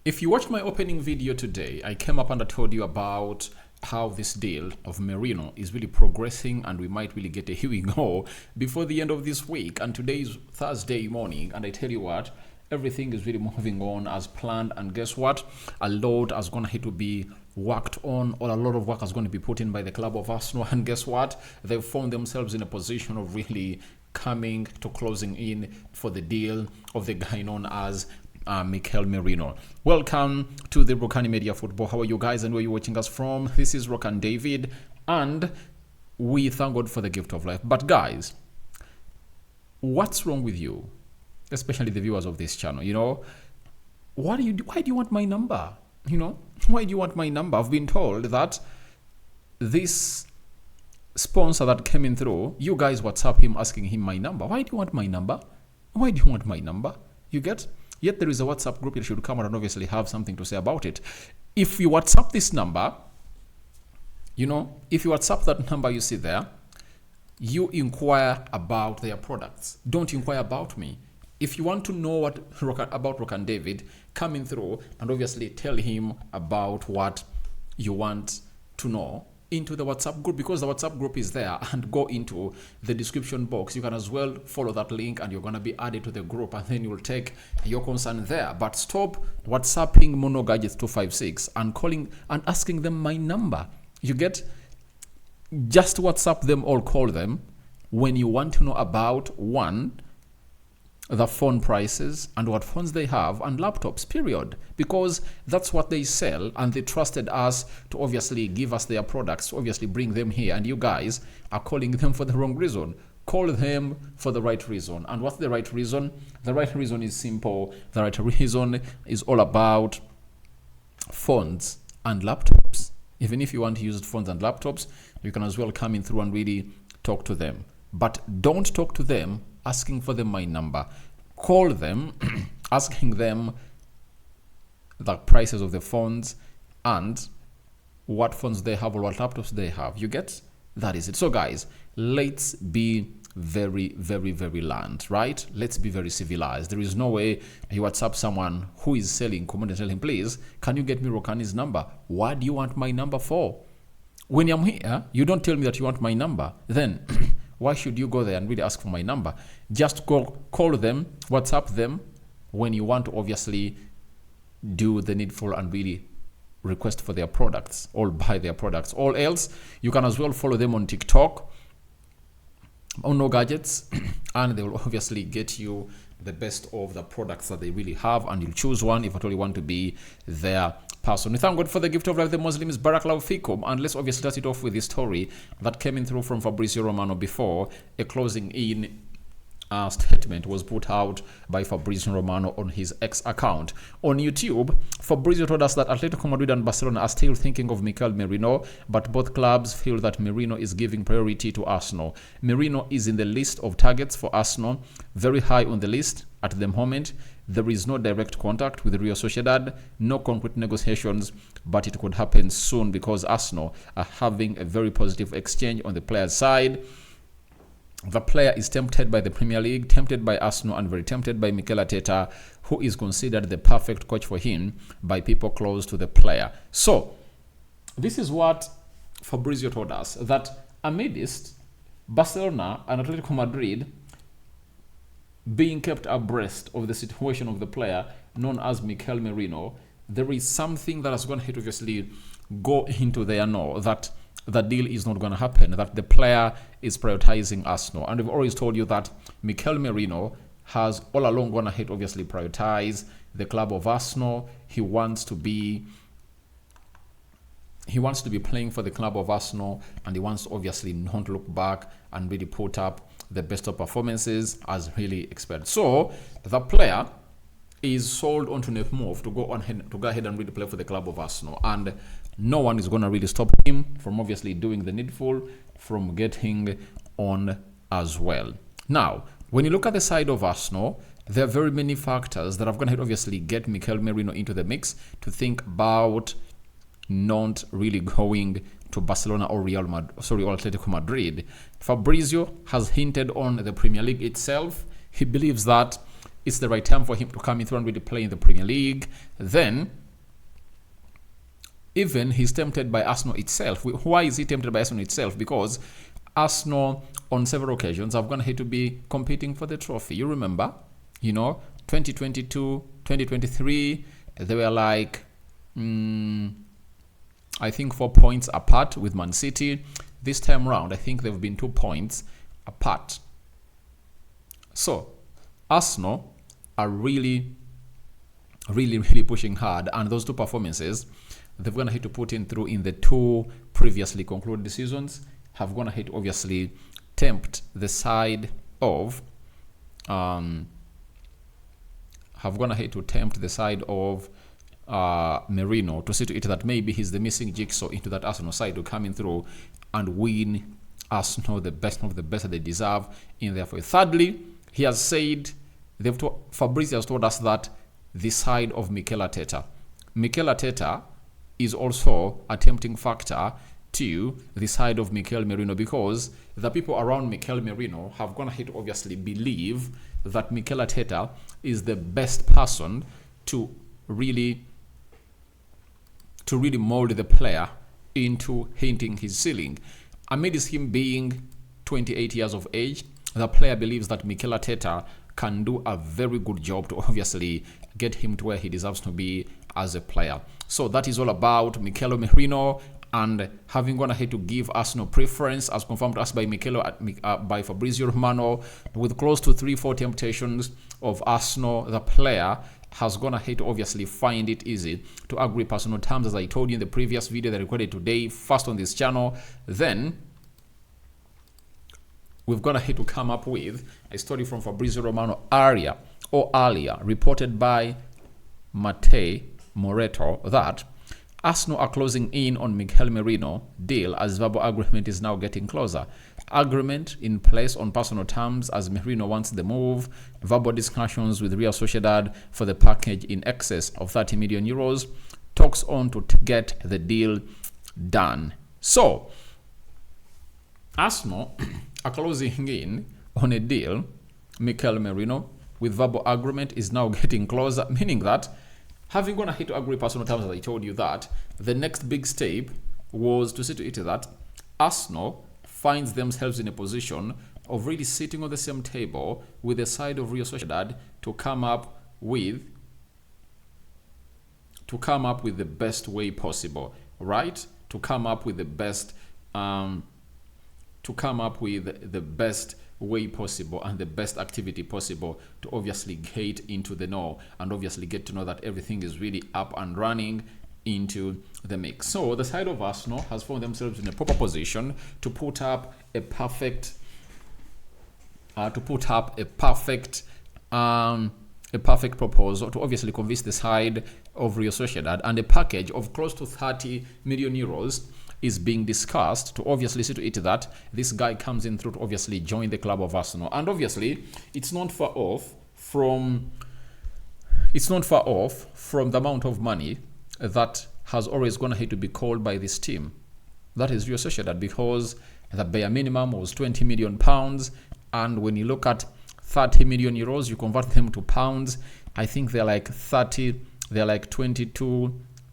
If you watched my opening video today, I came up and I told you about how this deal of Marino is really progressing and we might really get a here we go before the end of this week. And today is Thursday morning, and I tell you what, everything is really moving on as planned. And guess what? A lot is going to have to be worked on, or a lot of work is going to be put in by the club of Arsenal. And guess what? They've found themselves in a position of really coming to closing in for the deal of the guy known as Mikel Merino. Welcome to the Rokani Media Football. How are you guys and where are you watching us from? This is Rokani David, and we thank God for the gift of life. But guys, what's wrong with you? Especially the viewers of this channel, why do you want my number? Why do you want my number? I've been told that this sponsor that came in through, you guys WhatsApp him asking him my number. Why do you want my number? Why do you want my number? You get? Yet there is a WhatsApp group. You should come out and obviously have something to say about it. If you WhatsApp this number, if you WhatsApp that number you see there, you inquire about their products. Don't inquire about me. If you want to know about Rokani David, come in through and obviously tell him about what you want to know into the WhatsApp group, because the WhatsApp group is there, and go into the description box. You can as well follow that link and you're going to be added to the group, and then you'll take your concern there. But stop WhatsApping Mono Gadgets 256 and calling and asking them my number. You get? Just WhatsApp them or call them when you want to know about the phone prices and what phones they have and laptops, period. Because that's what they sell, and they trusted us to obviously give us their products, to obviously bring them here, and you guys are calling them for the wrong reason. Call them for the right reason. And what's the right reason? The right reason is simple. The right reason is all about phones and laptops. Even if you want to use phones and laptops, you can as well come in through and really talk to them. But don't talk to them asking for them my number. Call them asking them the prices of the phones and what phones they have or what laptops they have. You get? That is it. So guys, let's be very, very, very learned, right? Let's be very civilized. There is no way you WhatsApp someone who is selling, come on and tell him, please, can you get me Rokani's number? What do you want my number for? When I'm here, you don't tell me that you want my number. Then why should you go there and really ask for my number? Just call them, WhatsApp them when you want to obviously do the needful and really request for their products or buy their products. Or else, you can as well follow them on TikTok, on No Gadgets, and they will obviously get you the best of the products that they really have, and you'll choose one if at all you want to be their person. We thank God for the gift of life. The Muslim is Barakallahu Fikum. And let's obviously start it off with this story that came in through from Fabrizio Romano before a closing in statement was put out by Fabrizio Romano on his X account. On YouTube, Fabrizio told us that Atletico Madrid and Barcelona are still thinking of Mikel Merino, but both clubs feel that Marino is giving priority to Arsenal. Marino is in the list of targets for Arsenal, very high on the list at the moment. There is no direct contact with Real Sociedad, no concrete negotiations, but it could happen soon because Arsenal are having a very positive exchange on the player's side. The player is tempted by the Premier League, tempted by Arsenal, and very tempted by Mikel Arteta, who is considered the perfect coach for him by people close to the player. So, this is what Fabrizio told us, that amidst Barcelona and Atletico Madrid being kept abreast of the situation of the player known as Mikel Merino, there is something that is going to obviously go into their know that the deal is not going to happen, that the player is prioritizing Arsenal. And we've always told you that Mikel Merino has all along gone ahead obviously prioritize the club of Arsenal. He wants to be playing for the club of Arsenal, and he wants to obviously not look back and really put up the best of performances as really expected. So the player is sold onto a move to go ahead and really play for the club of Arsenal, and no one is going to really stop him from obviously doing the needful, from getting on as well. Now, when you look at the side of Arsenal, there are very many factors that are going to obviously get Mikel Merino into the mix to think about not really going to Barcelona or Atletico Madrid. Fabrizio has hinted on the Premier League itself. He believes that it's the right time for him to come in through and really play in the Premier League. Then, even he's tempted by Arsenal itself. Why is he tempted by Arsenal itself? Because Arsenal, on several occasions, have gone ahead to be competing for the trophy. You remember, 2022, 2023, they were like, I think 4 points apart with Man City. This time round, I think they've been 2 points apart. So, Arsenal are really pushing hard, and those 2 performances they've gone ahead to put in through in the 2 previously concluded seasons have gone ahead to obviously tempt the side of Marino to see to it that maybe he's the missing jigsaw into that Arsenal side to come in through and win Arsenal the best of the best that they deserve in there. Thirdly, he has said, Fabrice has told us that the side of Mikel Arteta is also a tempting factor to the side of Mikel Merino, because the people around Mikel Merino have gone ahead to obviously believe that Mikel Arteta is the best person to really mold the player into hitting his ceiling. Amidst him being 28 years of age, the player believes that Mikel Arteta can do a very good job to obviously get him to where he deserves to be as a player. So that is all about Mikel Merino, and having gone ahead to give Arsenal preference as confirmed to us by by Fabrizio Romano, with close to 3-4 temptations of Arsenal, the player has gone ahead to obviously find it easy to agree personal terms, as I told you in the previous video that I recorded today, first on this channel. Then we've gone ahead to come up with a story from Fabrizio Romano earlier, reported by Matteo Moretto, that Arsenal are closing in on Mikel Merino deal as verbal agreement is now getting closer. Agreement in place on personal terms as Marino wants the move. Verbal discussions with Real Sociedad for the package in excess of 30 million euros. Talks on to get the deal done. So, Arsenal are closing in on a deal. Mikel Merino with verbal agreement is now getting closer, meaning that having gone ahead to agree personal terms, as I told you, that the next big step was to see to it that Arsenal finds themselves in a position of really sitting on the same table with the side of Real Sociedad to come up with the best way possible, right? To come up with the best way possible and the best activity possible to obviously get into the know and obviously get to know that everything is really up and running into the mix. So the side of Arsenal has found themselves in a proper position to put up a perfect proposal to obviously convince the side of Real Sociedad, and a package of close to 30 million euros is being discussed to obviously see to it that this guy comes in through to obviously join the club of Arsenal. And obviously it's not far off from the amount of money that has always gone ahead to be called by this team, that is Real Sociedad, because the bare minimum was 20 million pounds, and when you look at 30 million euros, you convert them to pounds, I think they're like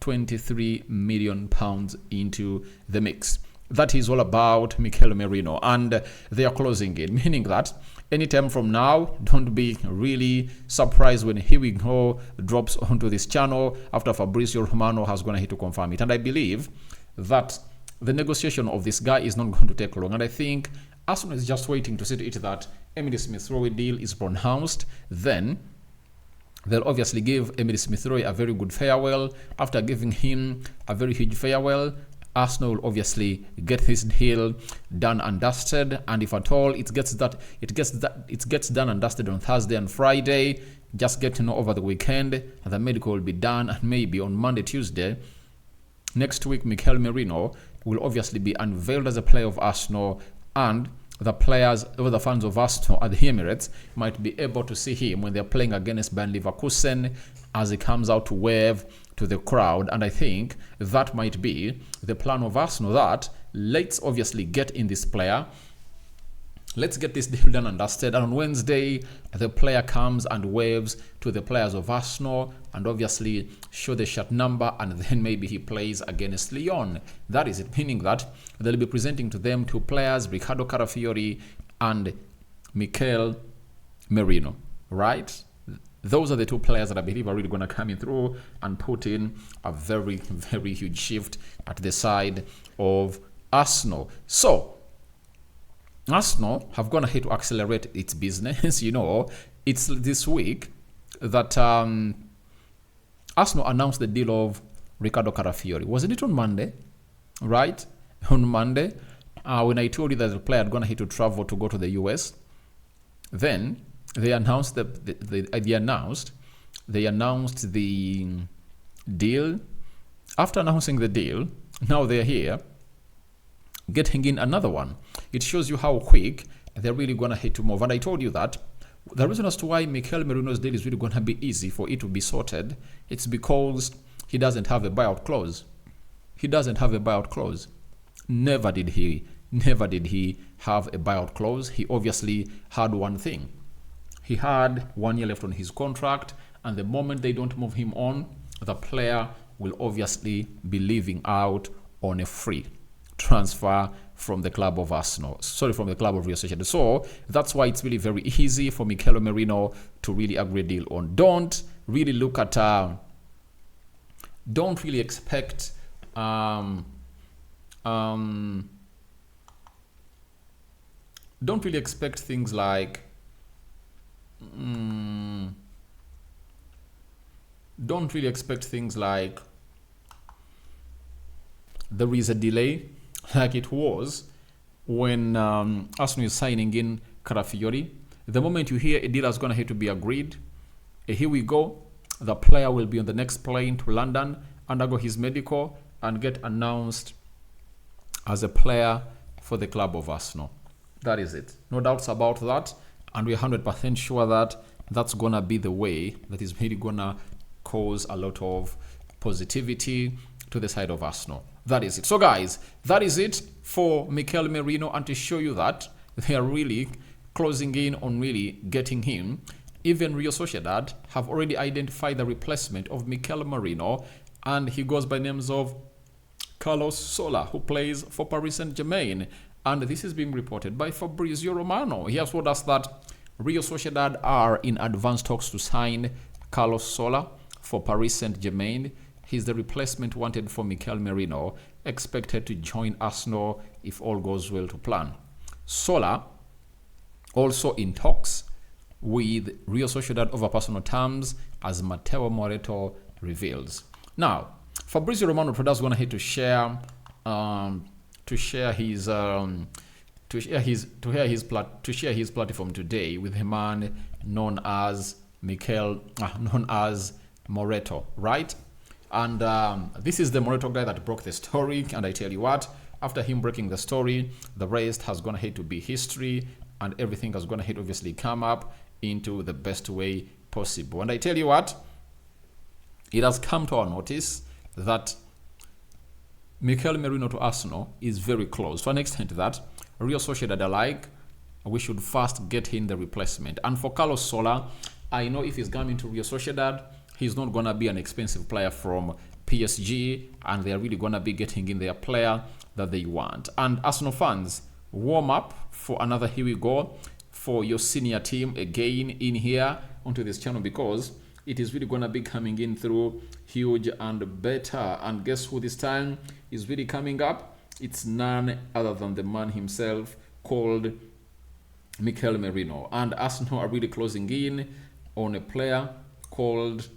23 million pounds into the mix. That is all about Mikel Merino, and they are closing in, meaning that anytime from now, don't be really surprised when Here We Go drops onto this channel after Fabrizio Romano has gone ahead to confirm it. And I believe that the negotiation of this guy is not going to take long, and I think Arsenal is just waiting to see to it that Emile Smith-Rowe deal is pronounced. Then they'll obviously give Emile Smith-Rowe a very good farewell. After giving him a very huge farewell, Arsenal will obviously get this deal done and dusted, and if at all it gets done and dusted on Thursday and Friday, just get to know over the weekend, and the medical will be done, and maybe on Monday, Tuesday next week, Mikel Merino will obviously be unveiled as a player of Arsenal, and the players or the fans of Arsenal at the Emirates might be able to see him when they're playing against Bayer Leverkusen as he comes out to wave to the crowd. And I think that might be the plan of Arsenal, that let's obviously get in this player Let's get this deal done and dusted. And on Wednesday, the player comes and waves to the players of Arsenal and obviously show the shirt number, and then maybe he plays against Lyon. That is it, meaning that they'll be presenting to them two players, Riccardo Carafiori and Mikel Merino, right? Those are the two players that I believe are really going to come in through and put in a very, very huge shift at the side of Arsenal. So, Arsenal have gone ahead to accelerate its business. It's this week that Arsenal announced the deal of Riccardo Carafiori. Wasn't it on Monday? Right? On Monday, when I told you that the player had gone ahead to travel to go to the US, then they announced they announced the deal. After announcing the deal, now they're here getting in another one. It shows you how quick they're really going to hit to move. And I told you that the reason as to why Mikel Merino's deal is really going to be easy for it to be sorted, it's because he doesn't have a buyout clause. He doesn't have a buyout clause. Never did he have a buyout clause. He obviously had one thing. He had 1 year left on his contract, and the moment they don't move him on, the player will obviously be leaving out on a free transfer from the club of Arsenal. From the club of Real Sociedad. So that's why it's really very easy for Mikel Merino to really agree a deal on. Don't really expect don't really expect things like there is a delay like it was when Arsenal is signing in Carafiori. The moment you hear a deal is going to have to be agreed, here we go. The player will be on the next plane to London, undergo his medical, and get announced as a player for the club of Arsenal. That is it. No doubts about that. And we're 100% sure that that's going to be the way that is really going to cause a lot of positivity to the side of Arsenal. That is it. So guys, that is it for Mikel Merino, and to show you that they are really closing in on really getting him. Even Real Sociedad have already identified the replacement of Mikel Merino, and he goes by names of Carlos Sola, who plays for Paris Saint-Germain. And this is being reported by Fabrizio Romano. He has told us that Real Sociedad are in advanced talks to sign Carlos Sola for Paris Saint-Germain. He's the replacement wanted for Mikel Merino, expected to join Arsenal if all goes well to plan. Sola also in talks with Real Sociedad over personal terms, as Matteo Moretto reveals. Now, Fabrizio Romano is going to share his platform today with a man known as Moretto, right? And this is the Moretto guy that broke the story. And I tell you what, after him breaking the story, the rest has gone ahead to be history, and everything has gone ahead obviously come up into the best way possible. And I tell you what, it has come to our notice that Mikel Merino to Arsenal is very close, to an extent that Real Sociedad are like, we should first get in the replacement. And for Carlos Sola, I know if he's coming to Real Sociedad, he's not going to be an expensive player from PSG, and they're really going to be getting in their player that they want. And Arsenal fans, warm up for another here we go for your senior team again in here onto this channel, because it is really going to be coming in through huge and better. And guess who this time is really coming up? It's none other than the man himself, called Mikel Merino. And Arsenal are really closing in on a player called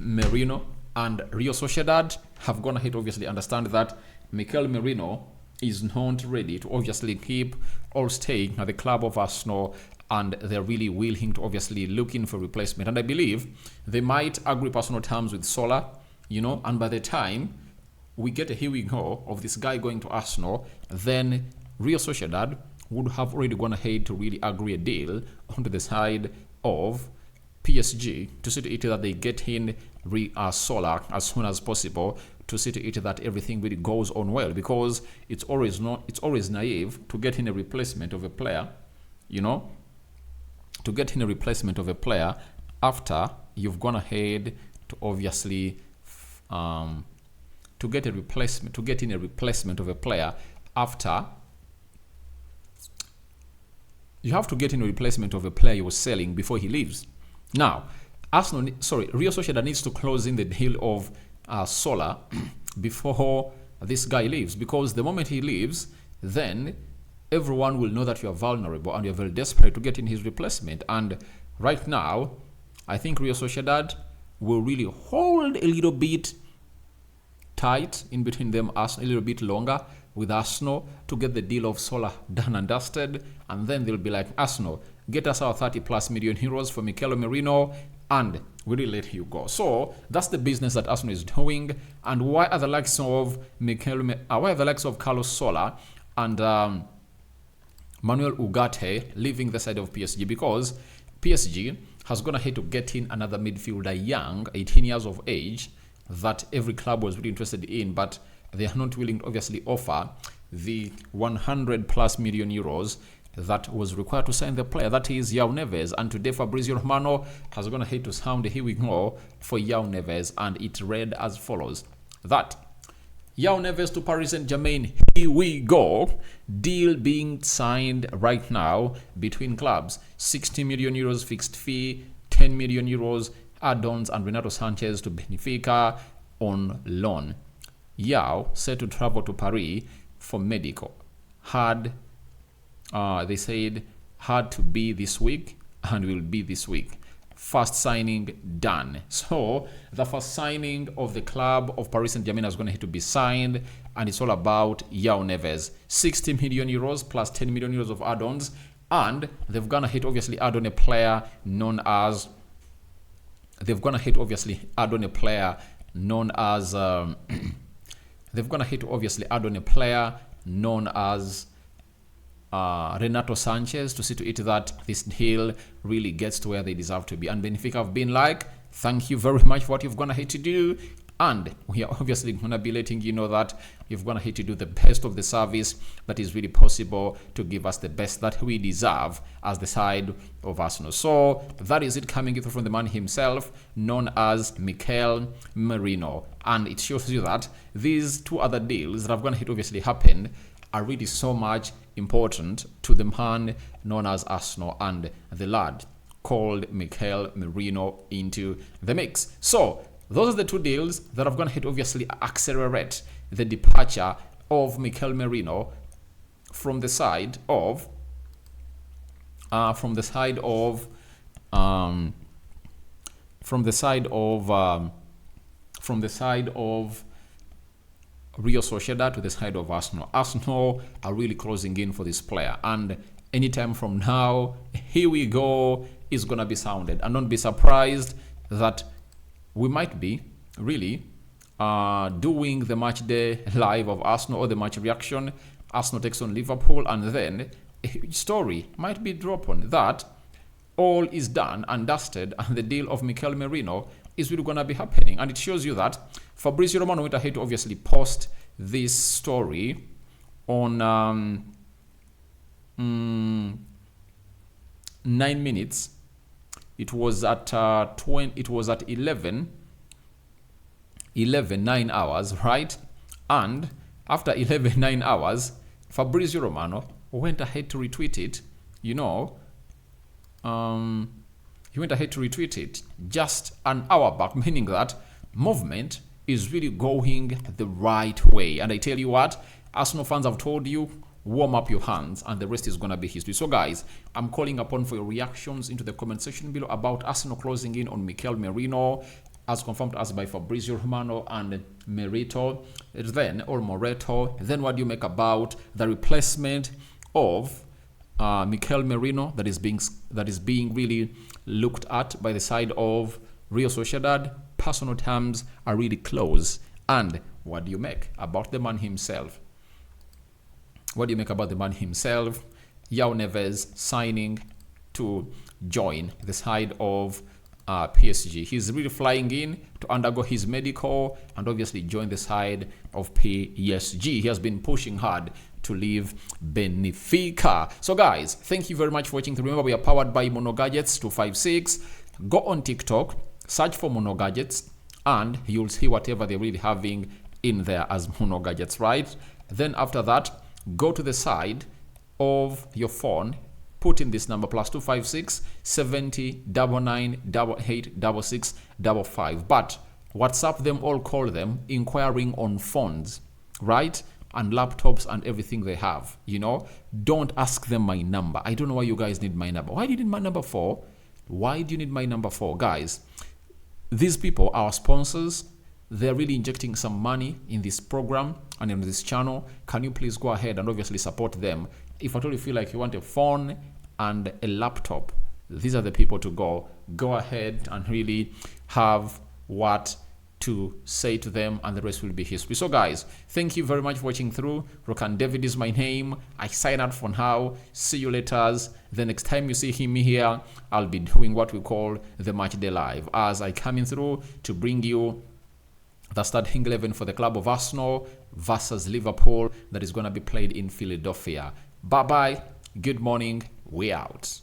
Marino, and Real Sociedad have gone ahead obviously understand that Mikel Merino is not ready to obviously keep or stay at the club of Arsenal, and they're really willing to obviously looking for replacement. And I believe they might agree personal terms with Sola, and by the time we get a here we go of this guy going to Arsenal, then Real Sociedad would have already gone ahead to really agree a deal onto the side of PSG to see to it that they get in Sola as soon as possible to see to it that everything really goes on well, because it's always naive to get in a replacement of a player, to get in a replacement of a player after you've gone ahead to obviously to get in a replacement of a player after you have to get in a replacement of a player you were selling before he leaves. Now, Real Sociedad needs to close in the deal of Sola before this guy leaves, because the moment he leaves, then everyone will know that you are vulnerable and you're very desperate to get in his replacement. And right now, I think Real Sociedad will really hold a little bit tight in between them, Arsenal, a little bit longer with Arsenal to get the deal of Sola done and dusted, and then they'll be like, Arsenal, get us our 30+ million euros for Mikel Merino, and we'll let you go. So that's the business that Arsenal is doing. And why are the likes of Carlos Sola and Manuel Ugarte leaving the side of PSG? Because PSG has gone ahead to get in another midfielder, young, 18 years of age, that every club was really interested in, but they are not willing to obviously offer the 100+ million euros that was required to sign the player. That is Joao Neves. And today Fabrizio Romano has gone ahead to sound here we go for Joao Neves, and it read as follows: that Joao Neves to Paris Saint-Germain, here we go. Deal being signed right now between clubs. 60 million euros fixed fee, 10 million euros add-ons, and Renato Sanchez to Benfica on loan. Joao set to travel to Paris for medical. They said had to be this week and will be this week. First signing done. So the first signing of the club of Paris Saint-Germain is going to have to be signed, and it's all about Joao Neves. 60 million euros plus 10 million euros of add-ons, and they've gone ahead obviously add on a player known as they've gone ahead to obviously add on a player known as Renato Sanchez to see to it that this deal really gets to where they deserve to be. And Benfica have been like, thank you very much for what you've gone ahead to do, and we are obviously going to be letting you know that you've gone ahead to do the best of the service that is really possible to give us the best that we deserve as the side of Arsenal. So that is it, coming through from the man himself, known as Mikel Merino. And it shows you that these two other deals that have gone ahead obviously happened are really so much important to the man known as Arsenal and the lad called Mikel Merino into the mix. So those are the two deals that have gone ahead to obviously accelerate the departure of Mikel Merino from the side of Real Sociedad to the side of Arsenal. Arsenal are really closing in for this player, and anytime from now, here we go, is gonna be sounded. And don't be surprised that we might be really doing the match day live of Arsenal, or the match reaction. Arsenal takes on Liverpool, and then a story might be dropped on that all is done and dusted, and the deal of Mikel Merino is really gonna be happening. And it shows you that Fabrizio Romano went ahead to obviously post this story on 9 minutes. It was at 9 hours, right? And after 9 hours, Fabrizio Romano went ahead to retweet it. He went ahead to retweet it just an hour back, meaning that movement is really going the right way. And I tell you what, Arsenal fans have told you, warm up your hands, and the rest is going to be history. So guys, I'm calling upon for your reactions into the comment section below about Arsenal closing in on Mikel Merino, as confirmed to us by Fabrizio Romano and Moreto. Then what do you make about the replacement of Mikel Merino that is being really looked at by the side of Real Sociedad? Personal terms are really close. And what do you make about the man himself? What do you make about the man himself? Joao Neves signing to join the side of PSG. He's really flying in to undergo his medical and obviously join the side of PSG. He has been pushing hard to leave Benfica. So guys, thank you very much for watching. Remember, we are powered by Monogadgets 256. Go on TikTok, search for Monogadgets, and you'll see whatever they're really having in there as Monogadgets, right? Then after that, go to the side of your phone, put in this number +256 70 99 88 66 55. But WhatsApp them, all call them, inquiring on phones, right? And laptops and everything they have. You know, don't ask them my number. I don't know why you guys need my number. Why do you need my number for? Why do you need my number for? Guys, these people, our sponsors, they're really injecting some money in this program and in this channel. Can you please go ahead and obviously support them? If at all you feel like you want a phone and a laptop, these are the people to go. Go ahead and really have what to say to them, and the rest will be history. So guys, thank you very much for watching through. Rokani David is my name. I sign out for now. See you later. The next time you see him here, I'll be doing what we call the match day live, as I come in through to bring you the starting 11 for the club of Arsenal versus Liverpool that is going to be played in Philadelphia. Bye bye. Good morning. We out.